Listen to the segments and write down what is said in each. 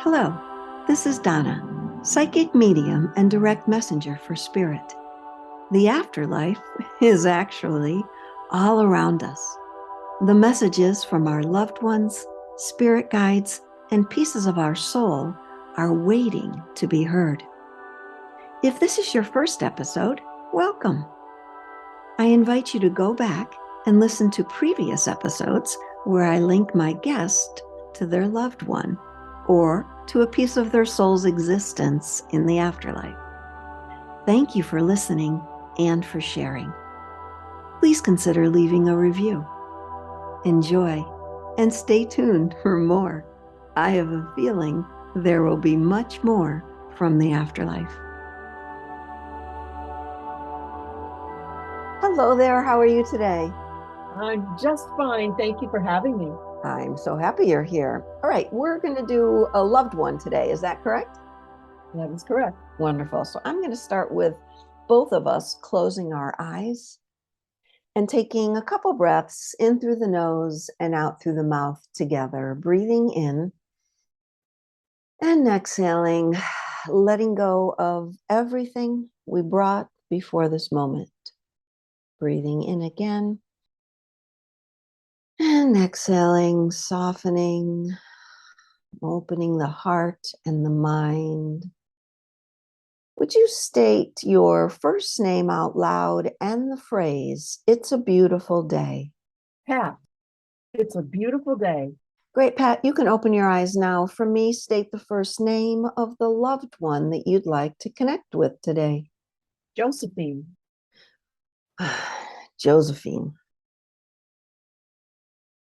Hello, this is Donna, psychic medium and direct messenger for spirit. The afterlife is actually all around us. The messages from our loved ones, spirit guides, and pieces of our soul are waiting to be heard. If this is your first episode, welcome. I invite you to go back and listen to previous episodes where I link my guest to their loved one or to a piece of their soul's existence in the afterlife. Thank you for listening and for sharing. Please consider leaving a review. Enjoy and stay tuned for more. I have a feeling there will be much more from the afterlife. Hello there, how are you today? I'm just fine. Thank you for having me. I'm so happy you're here. All right, we're going to do a loved one today. Is that correct? That is correct. Wonderful. So I'm going to start with both of us closing our eyes and taking a couple breaths in through the nose and out through the mouth together, breathing in and exhaling, letting go of everything we brought before this moment. Breathing in again and exhaling, softening, opening the heart and the mind. Would you state your first name out loud and the phrase, "It's a beautiful day"? Pat, it's a beautiful day. Great, Pat. You can open your eyes now. For me, state the first name of the loved one that you'd like to connect with today. Josephine. Josephine.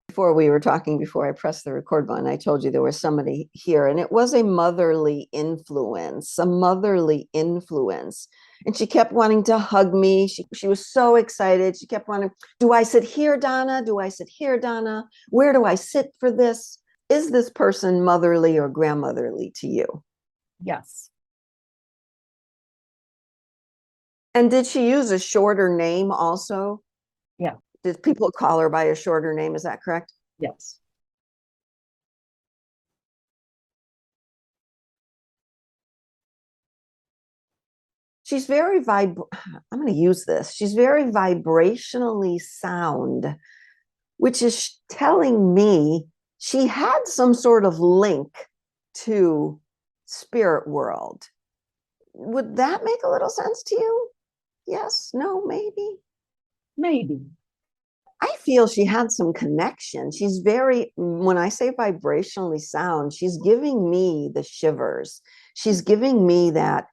Before we were talking, before I pressed the record button, I told you there was somebody here, and it was a motherly influence, a motherly influence. And she kept wanting to hug me. She was so excited. She kept wanting, do I sit here, Donna? Do I sit here, Donna? Where do I sit for this? Is this person motherly or grandmotherly to you? Yes. And did she use a shorter name also? Yeah. Did people call her by a shorter name? Is that correct? Yes. She's very I'm going to use this. She's very vibrationally sound, which is telling me she had some sort of link to spirit world. Would that make a little sense to you? Yes, no, maybe. Maybe. I feel she had some connection. She's very, when I say vibrationally sound, she's giving me the shivers. She's giving me that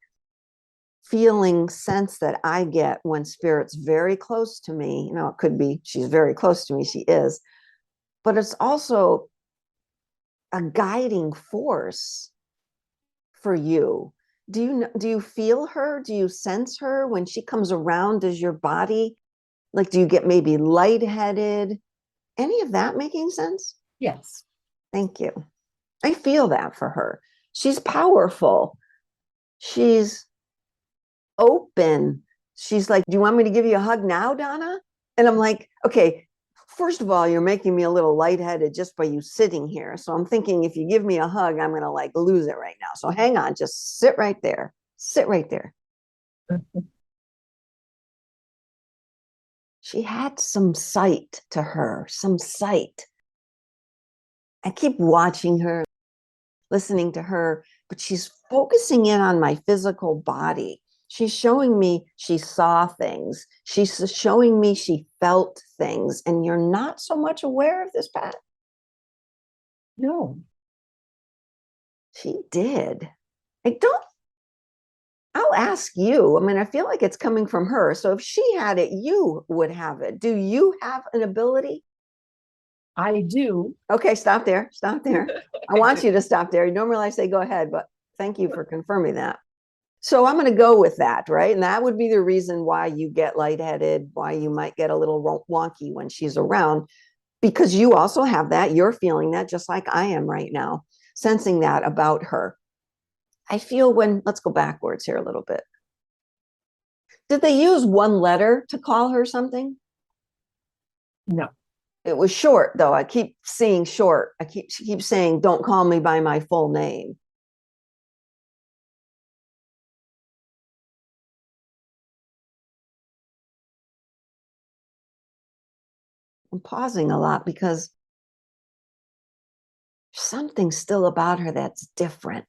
feeling sense that I get when spirit's very close to me. You know, it could be she's very close to me, she is, but it's also a guiding force for you. Do you feel her? Do you sense her when she comes around? Does your body, like, do you get maybe lightheaded? Any of that making sense? Yes. Thank you. I feel that for her. She's powerful. She's open. She's like, do you want me to give you a hug now, Donna? And I'm like, okay, first of all, you're making me a little lightheaded just by you sitting here. So I'm thinking if you give me a hug, I'm going to like lose it right now. So hang on, just sit right there. Sit right there. She had some sight to her, some sight. I keep watching her, listening to her, but she's focusing in on my physical body. She's showing me she saw things. She's showing me she felt things. And you're not so much aware of this, Pat? No. She did. I'll ask you. I mean, I feel like it's coming from her. So if she had it, you would have it. Do you have an ability? I do. Okay, stop there. Stop there. I want you to stop there. Normally I say go ahead, but thank you for confirming that. So I'm going to go with that, right? And that would be the reason why you get lightheaded, why you might get a little wonky when she's around, because you also have that. You're feeling that just like I am right now, sensing that about her. I feel let's go backwards here a little bit. Did they use one letter to call her something? No. It was short, though. I keep seeing short. She keeps saying, don't call me by my full name. I'm pausing a lot because something's still about her that's different.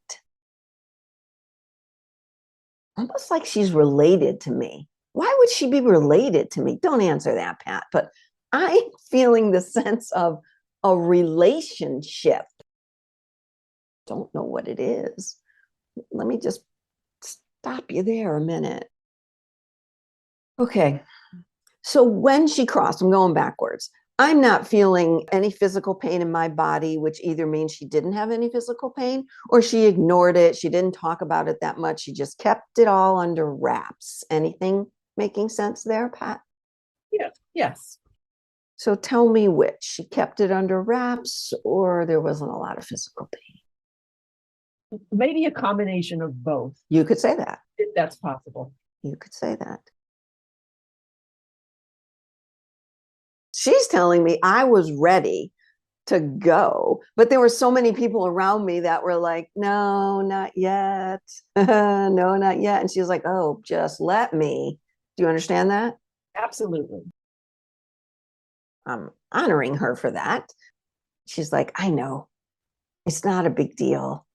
Almost like she's related to me. Why would she be related to me? Don't answer that, Pat. But I'm feeling the sense of a relationship. Don't know what it is. Let me just stop you there a minute. Okay. So when she crossed, I'm going backwards. I'm not feeling any physical pain in my body, which either means she didn't have any physical pain or she ignored it. She didn't talk about it that much. She just kept it all under wraps. Anything making sense there, Pat? Yeah. Yes. So tell me which. She kept it under wraps or there wasn't a lot of physical pain? Maybe a combination of both. You could say that. If that's possible. You could say that. She's telling me I was ready to go, but there were so many people around me that were like, no, not yet. No, not yet. And she was like, oh, just let me. Do you understand that? Absolutely. I'm honoring her for that. She's like, I know it's not a big deal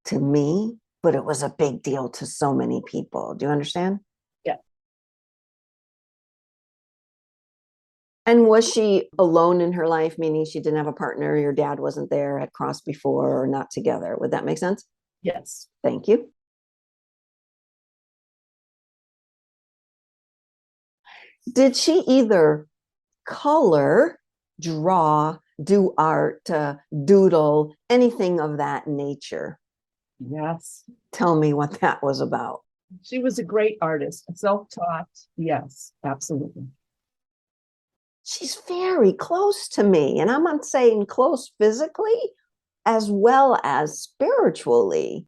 to me, but it was a big deal to so many people. Do you understand? Yeah. And was she alone in her life, meaning she didn't have a partner, your dad wasn't there, had crossed before, or not together? Would that make sense? Yes. Thank you. Did she either color, draw, do art, doodle, anything of that nature? Yes. Tell me what that was about. She was a great artist, self-taught. Yes, absolutely. She's very close to me, and I'm not saying close physically as well as spiritually.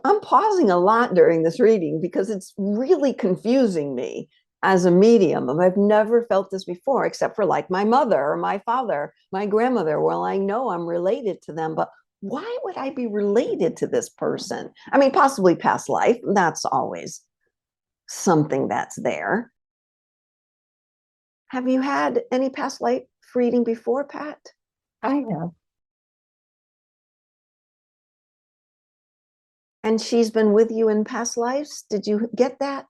I'm pausing a lot during this reading because it's really confusing me as a medium. I've never felt this before, except for like my mother or my father, my grandmother. Well, I know I'm related to them, but why would I be related to this person? I mean, possibly past life. That's always something that's there. Have you had any past life reading before, Pat? I have. And she's been with you in past lives? Did you get that?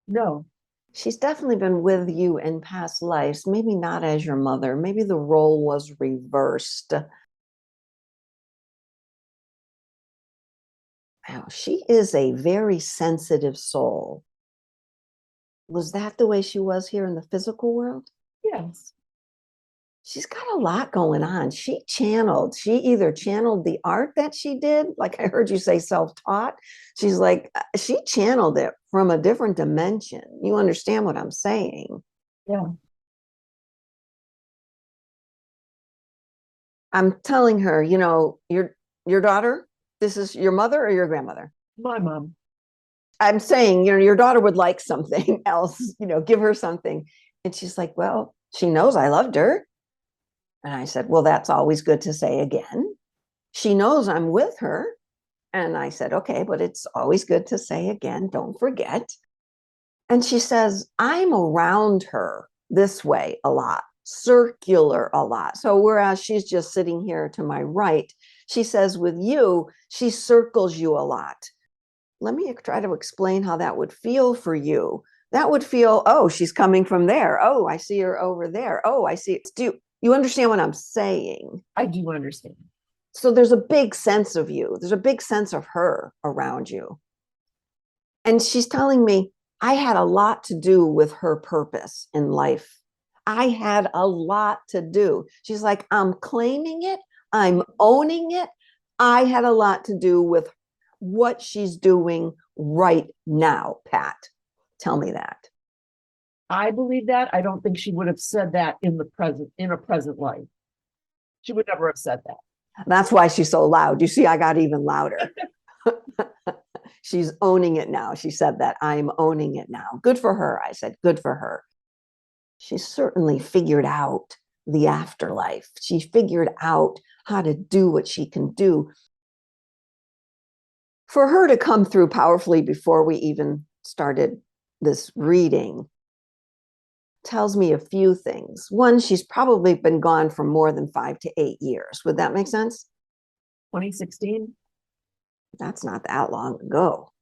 No. She's definitely been with you in past lives, maybe not as your mother. Maybe the role was reversed. Wow, she is a very sensitive soul. Was that the way she was here in the physical world? Yes. She's got a lot going on. She either channeled the art that she did, like I heard you say self-taught. She's like, she channeled it from a different dimension. You understand what I'm saying? Yeah. I'm telling her, your daughter, this is your mother or your grandmother? My mom. I'm saying, your daughter would like something else, give her something. And she's like, well, she knows I loved her. And I said, well, that's always good to say again. She knows I'm with her. And I said, okay, but it's always good to say again, don't forget. And she says, I'm around her this way a lot, circular a lot. So whereas she's just sitting here to my right, she says, with you, she circles you a lot. Let me try to explain how that would feel for you. That would feel, oh, she's coming from there. Oh, I see her over there. Oh, I see it. Do you understand what I'm saying? I do understand. So there's a big sense of you. There's a big sense of her around you. And she's telling me I had a lot to do with her purpose in life. I had a lot to do. She's like, I'm claiming it. I'm owning it. I had a lot to do with what she's doing right now, Pat. Tell me that. I believe that. I don't think she would have said that in a present life. She would never have said that. That's why she's so loud. You see, I got even louder. She's owning it now. She said that. I'm owning it now. Good for her. I said, good for her. She's certainly figured out the afterlife. She figured out how to do what she can do. For her to come through powerfully before we even started this reading, tells me a few things. One, she's probably been gone for more than 5 to 8 years. Would that make sense? 2016? That's not that long ago,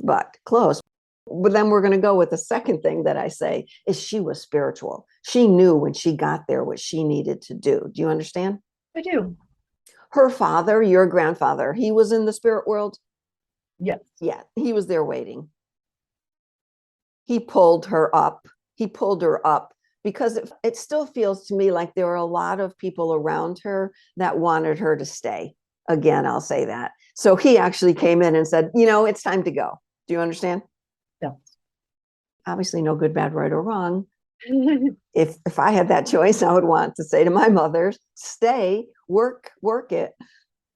but close. But then we're going to go with the second thing that I say is she was spiritual. She knew when she got there what she needed to do. Do you understand? I do. Her father, your grandfather, he was in the spirit world. Yes. Yeah, he was there waiting. He pulled her up. He pulled her up because it still feels to me like there were a lot of people around her that wanted her to stay. Again, I'll say that. So he actually came in and said, it's time to go. Do you understand? Yeah. Obviously, no good, bad, right, or wrong. If I had that choice, I would want to say to my mother, stay, work it.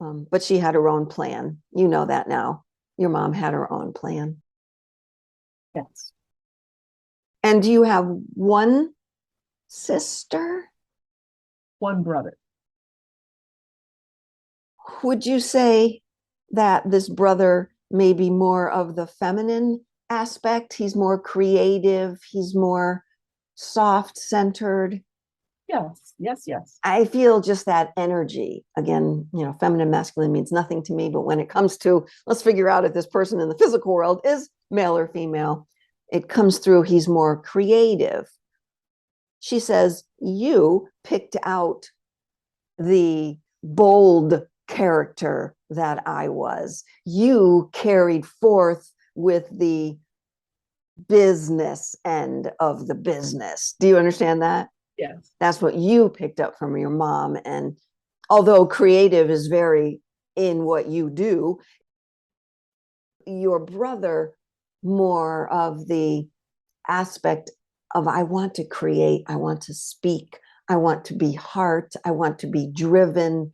But she had her own plan. You know that now. Your mom had her own plan. Yes. And do you have one sister? One brother. Would you say that this brother may be more of the feminine aspect? He's more creative. He's more soft-centered. Yes. I feel just that energy. Again, feminine, masculine means nothing to me. But when it comes to, let's figure out if this person in the physical world is male or female, it comes through, he's more creative. She says, you picked out the bold character that I was. You carried forth with the business end of the business. Do you understand that? Yes. That's what you picked up from your mom. And although creative is very in what you do, your brother more of the aspect of I want to create, I want to speak, I want to be heart, I want to be driven,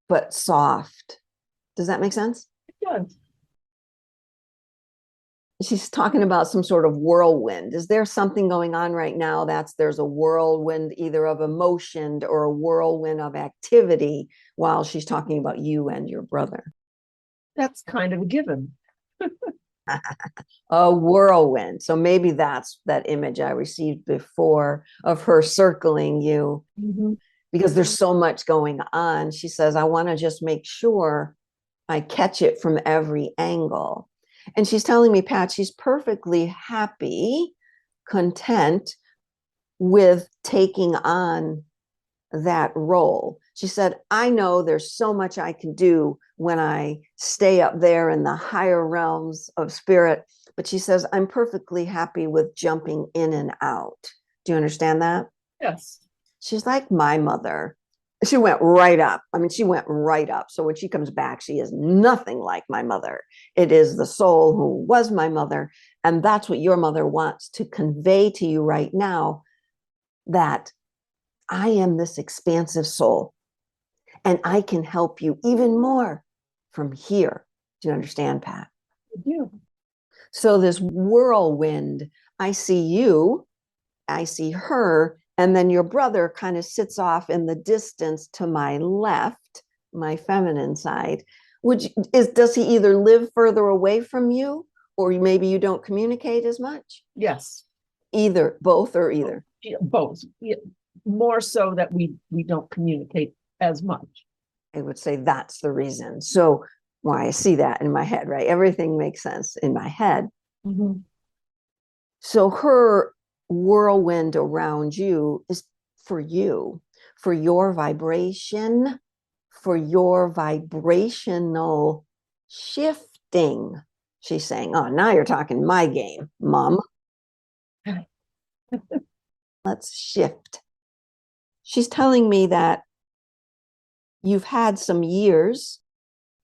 but soft. Does that make sense? It does. She's talking about some sort of whirlwind. Is there something going on right now there's a whirlwind either of emotion or a whirlwind of activity while she's talking about you and your brother? That's kind of a given. A whirlwind. So maybe that's that image I received before of her circling you because there's so much going on. She says, I want to just make sure I catch it from every angle. And she's telling me, Pat, she's perfectly happy, content with taking on that role. She said, I know there's so much I can do when I stay up there in the higher realms of spirit. But she says, I'm perfectly happy with jumping in and out. Do you understand that? Yes. She's like my mother. She went right up. I mean, she went right up. So when she comes back, she is nothing like my mother. It is the soul who was my mother. And that's what your mother wants to convey to you right now, that I am this expansive soul and I can help you even more from here. Do you understand, Pat? I do. So this whirlwind, I see you, I see her, and then your brother kind of sits off in the distance to my left, my feminine side. Does he either live further away from you, or maybe you don't communicate as much? Yes. Either, both, or either. Both. More so that we don't communicate as much. I would say that's the reason. So why I see that in my head, right? Everything makes sense in my head. So her whirlwind around you is for you, for your vibration, for your vibrational shifting. She's saying, oh, now you're talking my game, Mom. Let's shift. She's telling me that you've had some years,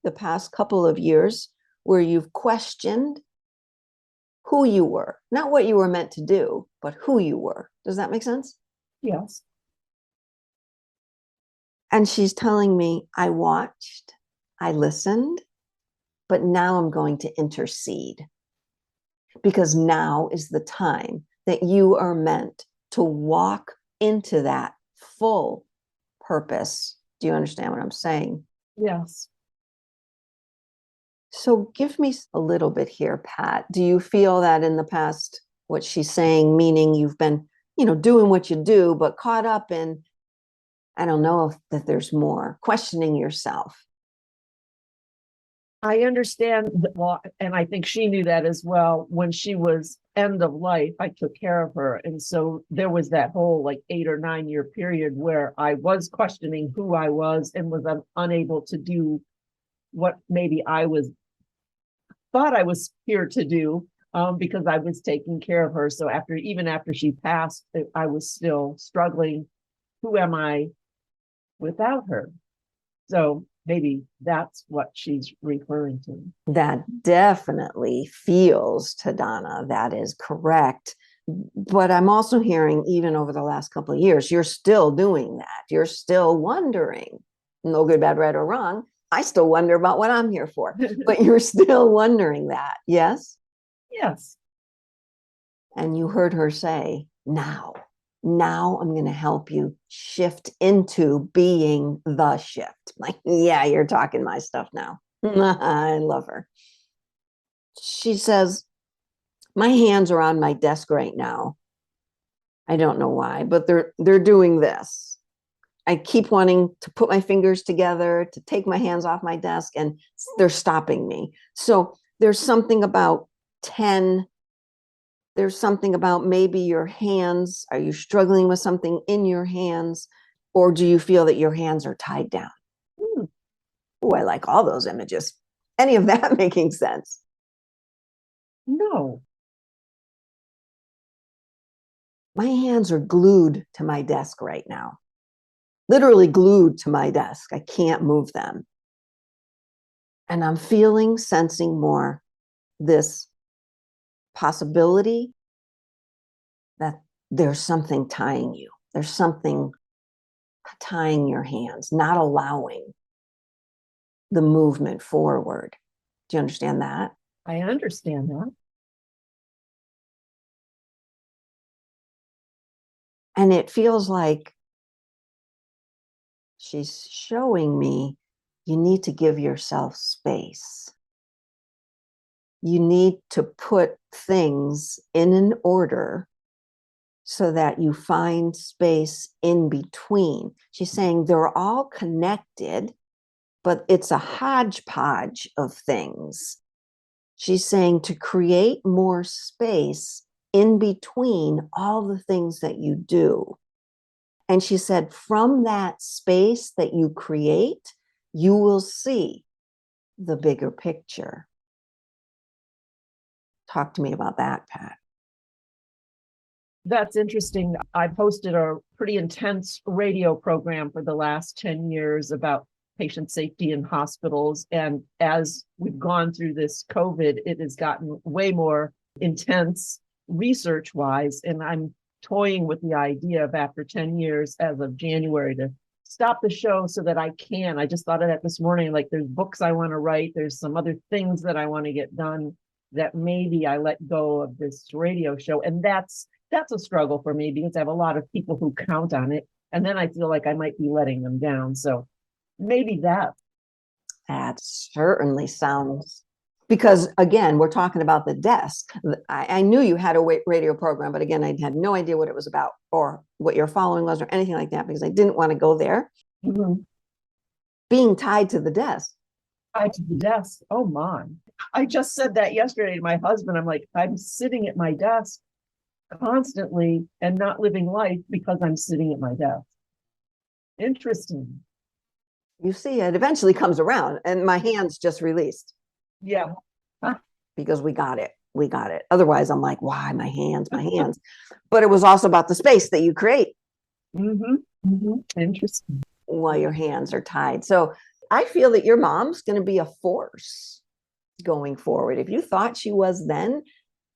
the past couple of years, where you've questioned who you were, not what you were meant to do, but who you were. Does that make sense? Yes. And she's telling me, I watched, I listened, but now I'm going to intercede because now is the time that you are meant to walk into that full purpose. Do you understand what I'm saying? Yes. So give me a little bit here, Pat. Do you feel that in the past, what she's saying, meaning you've been doing what you do, but caught up in, I don't know if that there's more, questioning yourself. I understand that, well, and I think she knew that as well. When she was end of life, I took care of her. And so there was that whole like 8 or 9 year period where I was questioning who I was and was unable to do what maybe thought I was here to do, because I was taking care of her. So even after she passed, I was still struggling. Who am I without her? So maybe that's what she's referring to. That definitely feels to Donna. That is correct. But I'm also hearing, even over the last couple of years, you're still doing that. You're still wondering, no good, bad, right, or wrong. I still wonder about what I'm here for, but you're still wondering that. Yes? Yes. And you heard her say, now I'm going to help you shift into being the shift. Like, yeah, you're talking my stuff now. I love her. She says, my hands are on my desk right now. I don't know why, but they're doing this. I keep wanting to put my fingers together, to take my hands off my desk, and they're stopping me. So there's something about 10. There's something about maybe your hands. Are you struggling with something in your hands? Or do you feel that your hands are tied down? Oh, I like all those images. Any of that making sense? No. My hands are glued to my desk right now. Literally glued to my desk. I can't move them. And I'm sensing more this possibility that there's something tying you. There's something tying your hands, not allowing the movement forward. Do you understand that? I understand that. And it feels like she's showing me you need to give yourself space. You need to put things in an order so that you find space in between. She's saying they're all connected, but it's a hodgepodge of things. She's saying to create more space in between all the things that you do. And she said, from that space that you create, you will see the bigger picture. Talk to me about that, Pat. That's interesting. I've hosted a pretty intense radio program for the last 10 years about patient safety in hospitals. And as we've gone through this COVID, it has gotten way more intense research wise. And I'm toying with the idea of, after 10 years, as of January, to stop the show so that I just thought of that this morning. Like, there's books I want to write, there's some other things that I want to get done, that maybe I let go of this radio show. And that's a struggle for me, because I have a lot of people who count on it. And then I feel like I might be letting them down. So maybe that certainly sounds, because again, we're talking about the desk. I knew you had a radio program, but again, I had no idea what it was about or what your following was or anything like that, because I didn't want to go there. Mm-hmm. Being tied to the desk. Tied to the desk. Oh my. I just said that yesterday to my husband. I'm like, I'm sitting at my desk constantly and not living life because I'm sitting at my desk. Interesting. You see, it eventually comes around, and my hands just released. Yeah. Because we got it. We got it. Otherwise, I'm like, why my hands, my hands? But it was also about the space that you create. Mm-hmm. Mm-hmm. Interesting. While your hands are tied. So I feel that your mom's going to be a force going forward. If you thought she was then,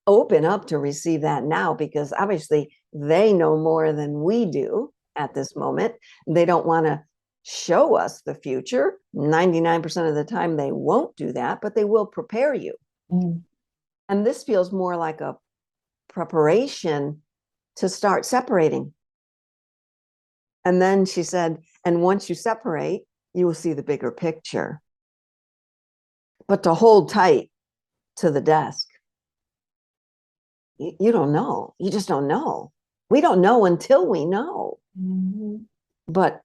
open up to receive that now, because obviously they know more than we do at this moment. They don't want to show us the future. 99% of the time they won't do that, but they will prepare you. Mm. And this feels more like a preparation to start separating. And then she said, and once you separate, you will see the bigger picture. But to hold tight to the desk, you don't know. You just don't know. We don't know until we know. Mm-hmm. But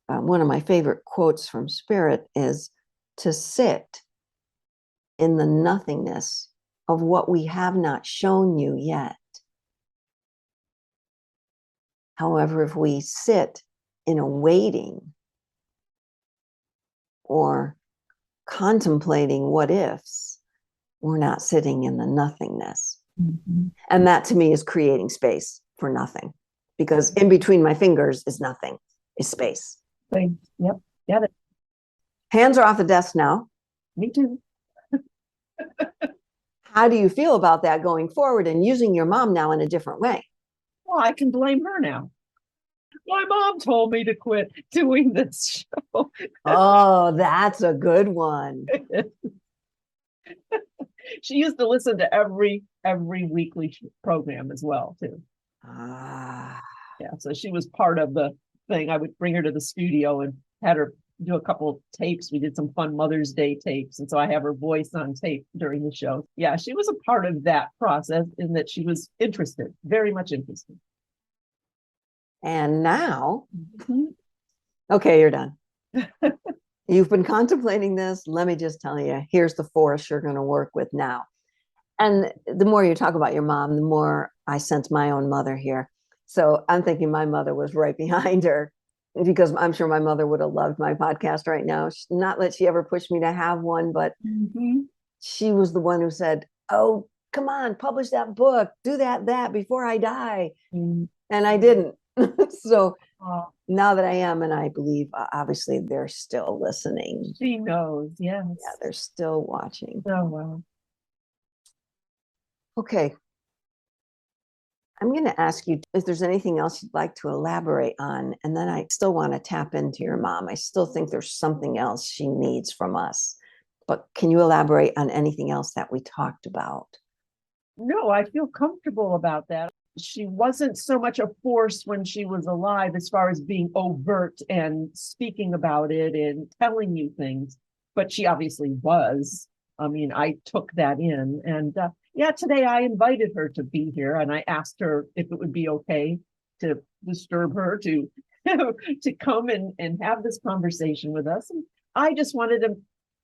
one of my favorite quotes from Spirit is to sit in the nothingness of what we have not shown you yet. However, if we sit in a waiting or contemplating what ifs, we're not sitting in the nothingness. Mm-hmm. And that to me is creating space for nothing, because in between my fingers is nothing, is space. Yep. Got it. Hands are off the desk now. Me too. How do you feel about that going forward and using your mom now in a different way? Well, I can blame her now. My mom told me to quit doing this show. Oh, that's a good one. She used to listen to every weekly program as well too. Ah. Yeah, so she was part of the thing. I would bring her to the studio and had her do a couple of tapes. We did some fun Mother's Day tapes, and so I have her voice on tape during the show. Yeah, she was a part of that process in that she was interested, very much interested. And now, Mm-hmm. okay, you're done. You've been contemplating this. Let me just tell you, here's the force you're going to work with now. And the more you talk about your mom, the more I sense my own mother here. So I'm thinking my mother was right behind her, because I'm sure my mother would have loved my podcast right now. Not that she ever pushed me to have one, but Mm-hmm. she was the one who said, oh, come on, publish that book, do that before I die. Mm-hmm. And I didn't. So Oh, now that I am, and I believe obviously they're still listening. she knows, yes. Yeah, they're still watching. Oh, wow. Okay. I'm going to ask you if there's anything else you'd like to elaborate on. And then I still want to tap into your mom. I still think there's something else she needs from us. But can you elaborate on anything else that we talked about? No, I feel comfortable about that. She wasn't so much a force when she was alive as far as being overt and speaking about it and telling you things, but she obviously was. I mean, I took that in. And yeah, today I invited her to be here and I asked her if it would be okay to disturb her to to come and have this conversation with us. And I just wanted to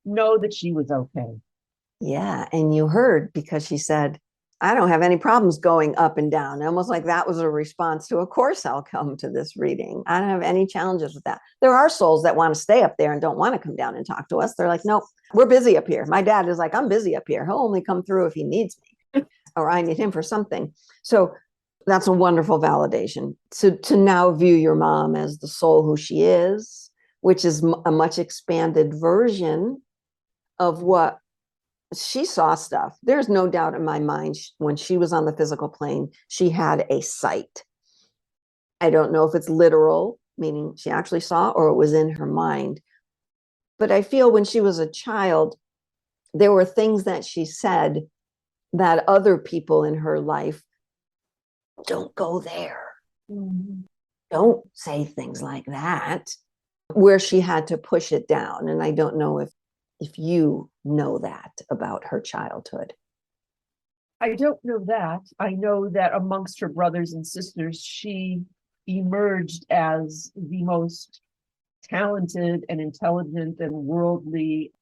know that she was okay. Yeah. And you heard, because she said, I don't have any problems going up and down. Almost like that was a response to, of course, I'll come to this reading. I don't have any challenges with that. There are souls that want to stay up there and don't want to come down and talk to us. They're like, nope, we're busy up here. My dad is like, I'm busy up here. He'll only come through if he needs me or I need him for something. So that's a wonderful validation to now view your mom as the soul who she is, which is a much expanded version of what she saw. Stuff. There's no doubt in my mind, when she was on the physical plane, she had a sight. I don't know if it's literal, meaning she actually saw, or it was in her mind. But I feel when she was a child, there were things that she said that other people in her life, don't go there. Mm-hmm. Don't say things like that, where she had to push it down. And I don't know if you know that about her childhood. I don't know that. I know that amongst her brothers and sisters, she emerged as the most talented and intelligent and worldly.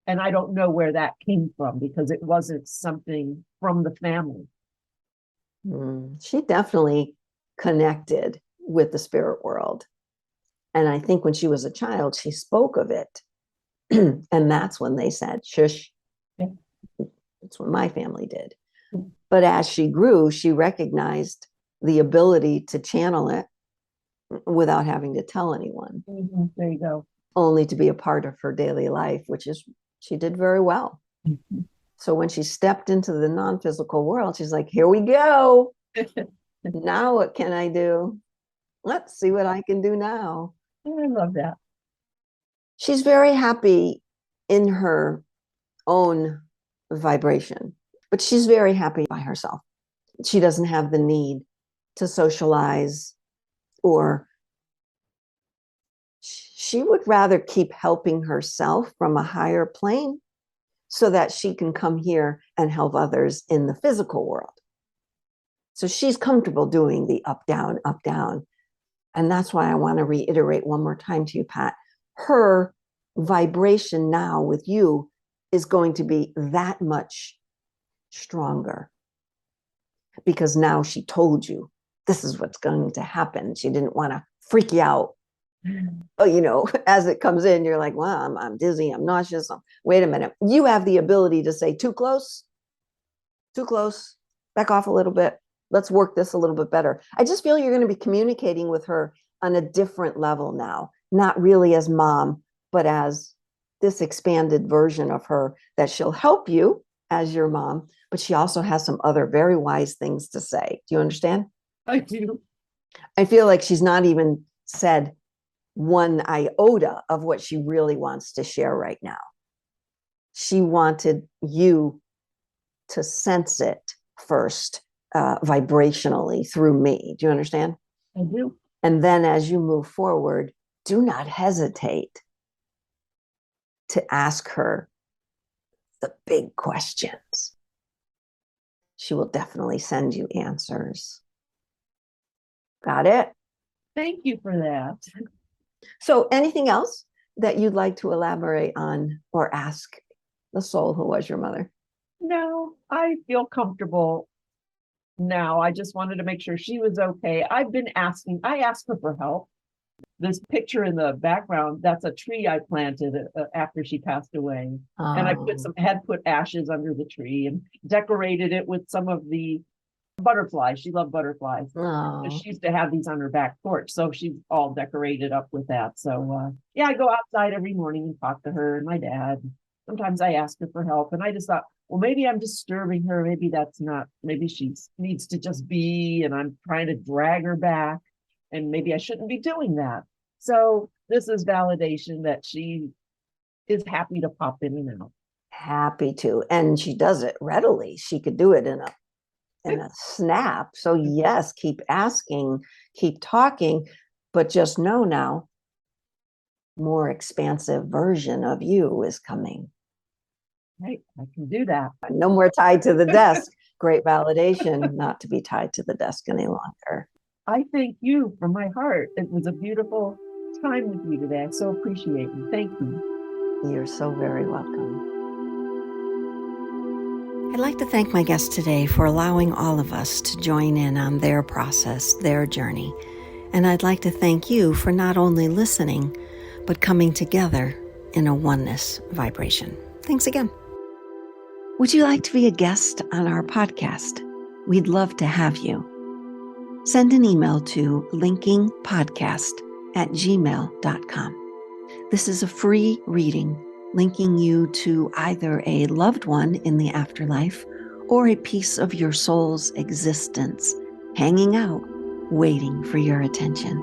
And I don't know where that came from because it wasn't something from the family. She definitely connected with the spirit world. And I think when she was a child, she spoke of it. And that's when they said, shush. Yeah. That's what my family did. Mm-hmm. But as she grew, she recognized the ability to channel it without having to tell anyone. Mm-hmm. There you go. Only to be a part of her daily life, which is, she did very well. Mm-hmm. So when she stepped into the non-physical world, she's like, here we go. Now what can I do? Let's see what I can do now. I love that. She's very happy in her own vibration, but she's very happy by herself. She doesn't have the need to socialize, or she would rather keep helping herself from a higher plane so that she can come here and help others in the physical world. So she's comfortable doing the up, down, up, down. And that's why I want to reiterate one more time to you, Pat. Her vibration now with you is going to be that much stronger because now she told you this is what's going to happen. She didn't want to freak you out. Oh, as it comes in, you're like, well, I'm dizzy, I'm nauseous. Wait a minute. You have the ability to say too close, back off a little bit. Let's work this a little bit better. I just feel you're going to be communicating with her on a different level now, not really as mom, but as this expanded version of her that she'll help you as your mom, but she also has some other very wise things to say. Do you understand? I do. I feel like she's not even said one iota of what she really wants to share right now. She wanted you to sense it first, vibrationally through me. Do you understand? I do. And then as you move forward, do not hesitate to ask her the big questions. She will definitely send you answers. Got it? Thank you for that. So anything else that you'd like to elaborate on or ask the soul who was your mother? No, I feel comfortable now. I just wanted to make sure she was okay. I asked her for help. This picture in the background, that's a tree I planted after she passed away. And I had put ashes under the tree and decorated it with some of the butterflies. She loved butterflies. So she used to have these on her back porch. So she's all decorated up with that. So yeah, I go outside every morning and talk to her and my dad. Sometimes I ask her for help. And I just thought, well, maybe I'm disturbing her. Maybe she needs to just be, and I'm trying to drag her back. And maybe I shouldn't be doing that. So this is validation that she is happy to pop in and out. Happy to. And she does it readily. She could do it in a snap. So yes, keep asking, keep talking, but just know now, more expansive version of you is coming. Right, I can do that. No more tied to the desk. Great validation not to be tied to the desk any longer. I thank you from my heart. It was a beautiful time with you today. I so appreciate you. Thank you. You're so very welcome. I'd like to thank my guest today for allowing all of us to join in on their process, their journey. And I'd like to thank you for not only listening, but coming together in a oneness vibration. Thanks again. Would you like to be a guest on our podcast? We'd love to have you. Send an email to linkingpodcast@gmail.com. This is a free reading linking you to either a loved one in the afterlife or a piece of your soul's existence hanging out, waiting for your attention.